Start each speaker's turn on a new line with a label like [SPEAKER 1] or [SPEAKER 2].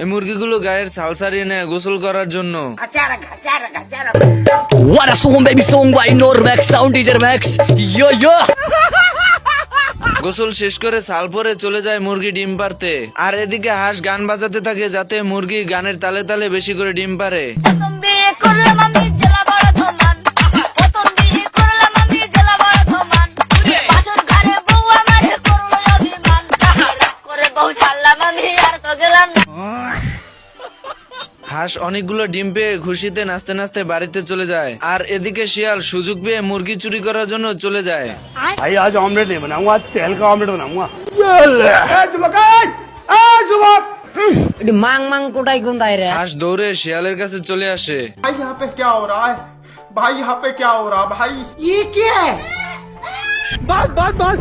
[SPEAKER 1] এই মুরগিগুলো গায়ের ছাল ছাড়িয়ে নেয় গোসল করার জন্য।
[SPEAKER 2] What a song, baby song by Normax Sound Teacher Max. Yo yo.
[SPEAKER 1] গোসল শেষ করে ছাল পরে চলে যায় মুরগি ডিম পারতে। আর এদিকে হাঁস গান বাজাতে থাকে যাতে মুরগি গানের তালে তালে বেশি করে ডিম পারে। হাঁস অনেকগুলো ডিম পেয়ে খুশিতে নাচতে নাচতে বাড়িতে চলে যায়। আর এদিকে শিয়াল সুযোগ পেয়ে মুরগি চুরি করার জন্য চলে যায়।
[SPEAKER 3] भाई आज ऑमलेट नहीं बनाऊंगा, आज तेल का ऑमलेट बनाऊंगा।
[SPEAKER 4] मांग मांग कोटाई कोटाई रे
[SPEAKER 1] হাঁস দৌড়ে শিয়ালের কাছে চলে আসে।
[SPEAKER 5] भाई यहाँ पे क्या हो रहा है? भाई यहाँ पे क्या हो रहा है भाई? ये क्या है? बस बस बस